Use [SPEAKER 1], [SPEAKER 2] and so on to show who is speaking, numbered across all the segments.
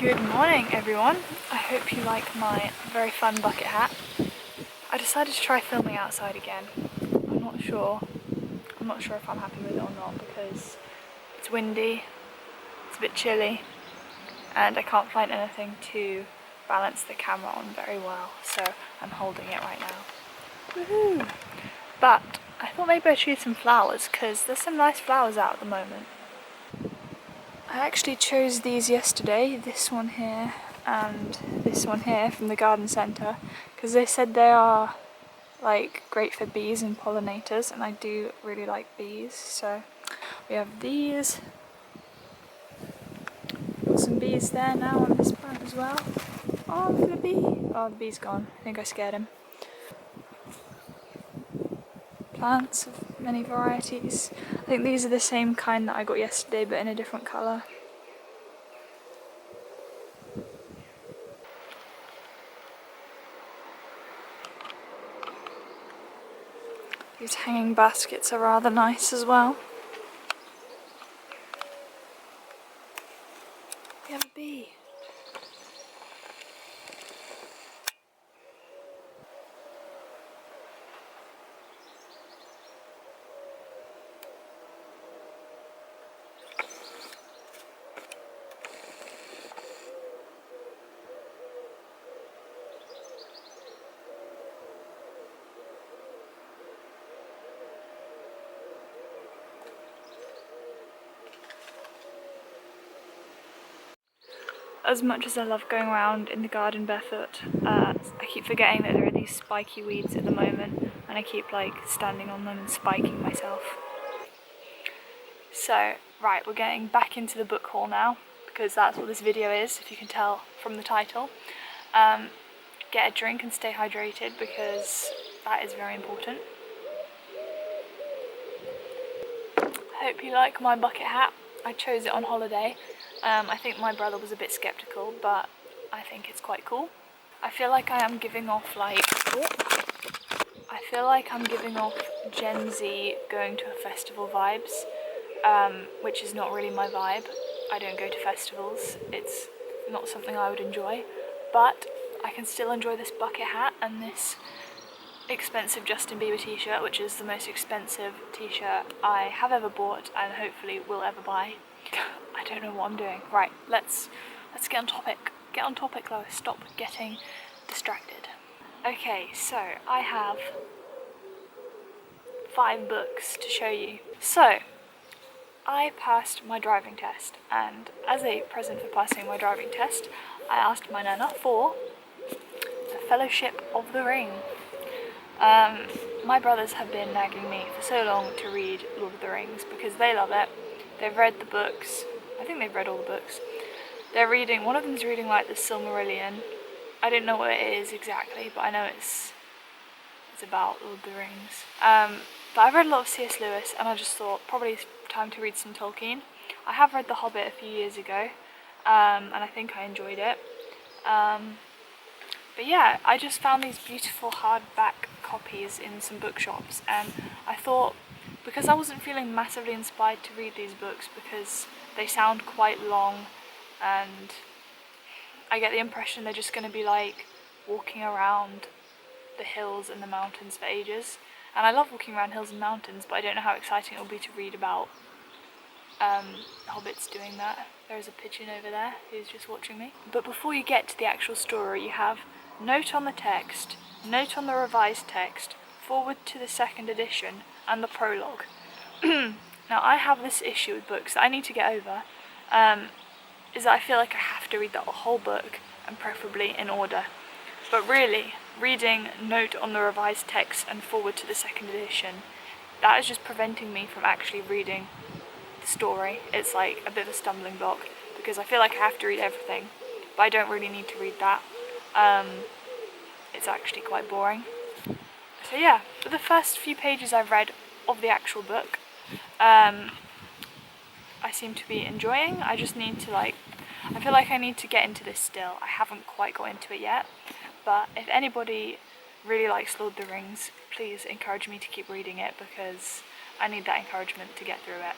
[SPEAKER 1] Good morning everyone, I hope you like my very fun bucket hat. I decided to try filming outside again. I'm not sure if I'm happy with it or not because it's windy, it's a bit chilly and I can't find anything to balance the camera on very well, so I'm holding it right now. Woohoo! But I thought maybe I'd choose some flowers because there's some nice flowers out at the moment. I actually chose these yesterday, this one here and this one here from the garden centre, because they said they are like great for bees and pollinators, and I do really like bees. So we have these. Got some bees there now on this plant as well. Oh, look at the bee. Oh, the bee's gone. I think I scared him. Plants of many varieties. I think these are the same kind that I got yesterday but in a different colour. These hanging baskets are rather nice as well. We have a bee. As much as I love going around in the garden barefoot, I keep forgetting that there are these spiky weeds at the moment and I keep like standing on them and spiking myself. So, right, we're getting back into the book haul now because that's what this video is, if you can tell from the title. Get a drink and stay hydrated because that is very important. I hope you like my bucket hat. I chose it on holiday. I think my brother was a bit skeptical, but I think it's quite cool. I feel like I am giving off Gen Z going to a festival vibes, which is not really my vibe. I don't go to festivals. It's not something I would enjoy, but I can still enjoy this bucket hat and this expensive Justin Bieber t-shirt, which is the most expensive t-shirt I have ever bought and hopefully will ever buy. I don't know what I'm doing. Right, let's get on topic. Get on topic, Lois. Stop getting distracted. Okay, so I have 5 books to show you. So, I passed my driving test, and as a present for passing my driving test, I asked my nana for the Fellowship of the Ring. My brothers have been nagging me for so long to read Lord of the Rings because they love it. They've read the books. I think they've read all the books. They're reading, one of them's reading like the Silmarillion. I didn't know what it is exactly, but I know it's about Lord of the Rings. But I've read a lot of C.S. Lewis and I just thought probably it's time to read some Tolkien. I have read The Hobbit a few years ago and I think I enjoyed it. But yeah, I just found these beautiful hardback copies in some bookshops and I thought, because I wasn't feeling massively inspired to read these books because they sound quite long and I get the impression they're just going to be like walking around the hills and the mountains for ages. And I love walking around hills and mountains, but I don't know how exciting it will be to read about hobbits doing that. There is a pigeon over there who's just watching me. But before you get to the actual story, you have note on the text, note on the revised text, forward to the 2nd edition, and the prologue. Now I have this issue with books that I need to get over, is that I feel like I have to read the whole book, and preferably in order. But really, reading note on the revised text and forward to the 2nd edition, that is just preventing me from actually reading the story. It's like a bit of a stumbling block, because I feel like I have to read everything, but I don't really need to read that. It's actually quite boring. So yeah, for the first few pages I've read of the actual book, I seem to be enjoying. I just need to I feel like I need to get into this still. I haven't quite got into it yet, but if anybody really likes Lord of the Rings, please encourage me to keep reading it because I need that encouragement to get through it.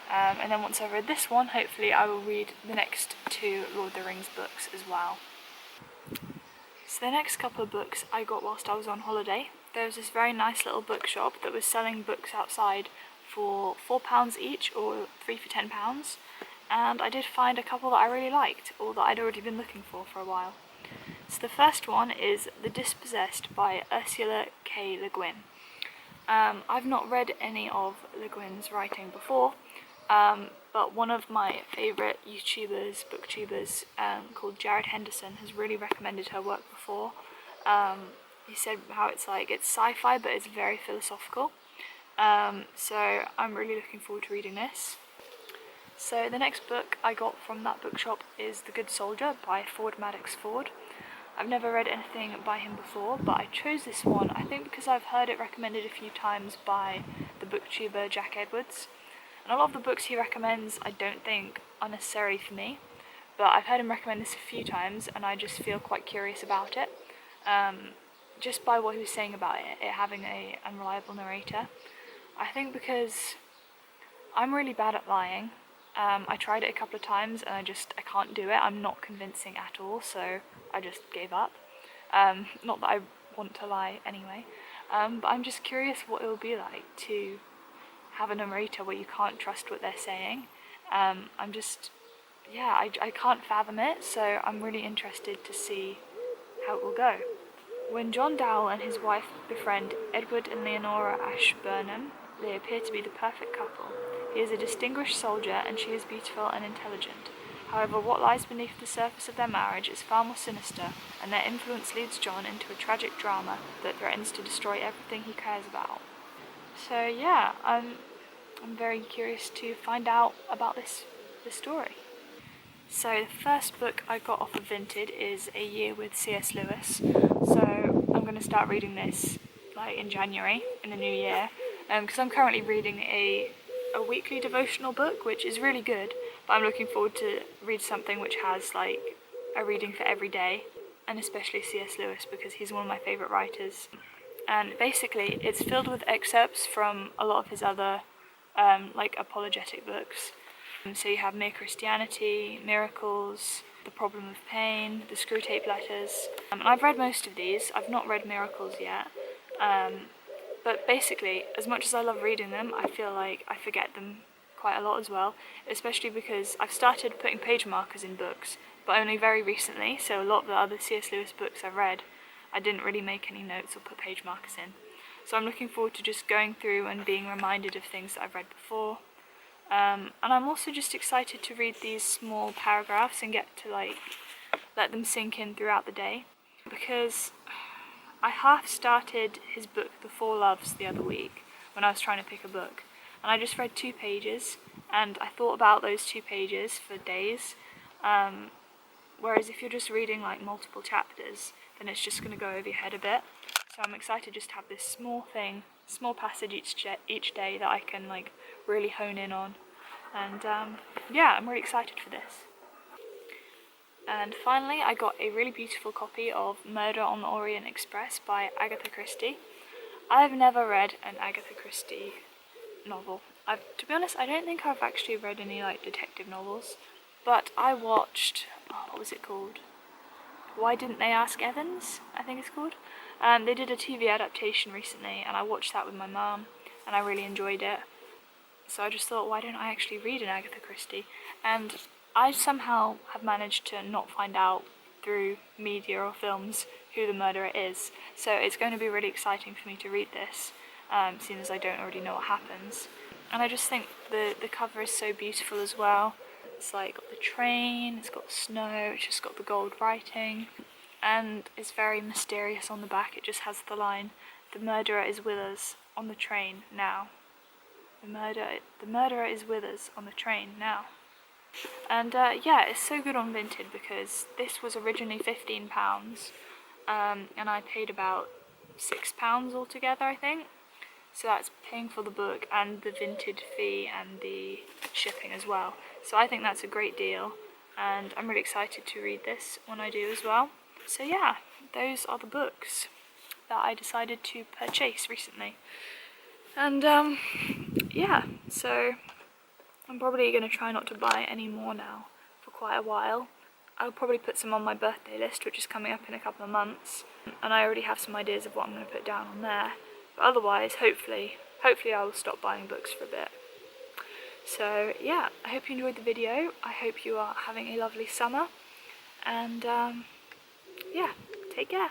[SPEAKER 1] And then once I've read this one, hopefully I will read the next 2 Lord of the Rings books as well. So the next couple of books I got whilst I was on holiday. There was this very nice little bookshop that was selling books outside for £4 each, or 3 for £10, and I did find a couple that I really liked, or that I'd already been looking for a while. So the first one is The Dispossessed by Ursula K. Le Guin. I've not read any of Le Guin's writing before, but one of my favourite YouTubers, booktubers, called Jared Henderson, has really recommended her work before. He said how it's sci-fi, but it's very philosophical. So I'm really looking forward to reading this. So the next book I got from that bookshop is The Good Soldier by Ford Madox Ford. I've never read anything by him before, but I chose this one, I think because I've heard it recommended a few times by the booktuber Jack Edwards. And a lot of the books he recommends I don't think are necessarily for me, but I've heard him recommend this a few times and I just feel quite curious about it. Just by what he was saying about it having an unreliable narrator. I think because I'm really bad at lying. I tried it a couple of times and I can't do it. I'm not convincing at all, so I just gave up. Not that I want to lie anyway, but I'm just curious what it will be like to have a narrator where you can't trust what they're saying. I can't fathom it, so I'm really interested to see how it will go. When John Dowell and his wife befriend Edward and Leonora Ashburnham, they appear to be the perfect couple. He is a distinguished soldier and she is beautiful and intelligent. However, what lies beneath the surface of their marriage is far more sinister, and their influence leads John into a tragic drama that threatens to destroy everything he cares about. So yeah, I'm very curious to find out about this story. So the first book I got off of Vinted is A Year with C.S. Lewis. So I'm going to start reading this in January, in the new year, because I'm currently reading a weekly devotional book, which is really good, but I'm looking forward to read something which has a reading for every day, and especially C.S. Lewis because he's one of my favourite writers. And basically it's filled with excerpts from a lot of his other apologetic books. So you have Mere Christianity, Miracles, The Problem of Pain, The Screwtape Letters. And I've read most of these. I've not read Miracles yet. But basically, as much as I love reading them, I feel like I forget them quite a lot as well, especially because I've started putting page markers in books, but only very recently, so a lot of the other C.S. Lewis books I've read, I didn't really make any notes or put page markers in. So I'm looking forward to just going through and being reminded of things that I've read before. And I'm also just excited to read these small paragraphs and get to let them sink in throughout the day, because I half started his book The Four Loves the other week when I was trying to pick a book, and I just read 2 pages and I thought about those 2 pages for days, whereas if you're just reading multiple chapters, then it's just going to go over your head a bit. So I'm excited just to have this small passage each day that I can really hone in on, and I'm really excited for this. And finally, I got a really beautiful copy of Murder on the Orient Express by Agatha Christie. I've never read an Agatha Christie novel. To be honest, I don't think I've actually read any detective novels, but I watched, what was it called? Why Didn't They Ask Evans, I think it's called. They did a TV adaptation recently and I watched that with my mum and I really enjoyed it. So I just thought, why don't I actually read an Agatha Christie? And I somehow have managed to not find out through media or films who the murderer is. So it's going to be really exciting for me to read this, seeing as I don't already know what happens. And I just think the cover is so beautiful as well. It's got the train, it's got the snow, it's just got the gold writing, and it's very mysterious on the back. It just has the line, "The murderer is with us on the train now." The murderer is with us on the train now. And it's so good on Vinted because this was originally £15, and I paid about £6 altogether, I think. So that's paying for the book and the Vinted fee and the shipping as well. So I think that's a great deal, and I'm really excited to read this when I do as well. So yeah, those are the books that I decided to purchase recently. And so I'm probably going to try not to buy any more now for quite a while. I'll probably put some on my birthday list, which is coming up in a couple of months, and I already have some ideas of what I'm going to put down on there. But otherwise, hopefully I will stop buying books for a bit. So yeah, I hope you enjoyed the video. I hope you are having a lovely summer, and yeah, take care.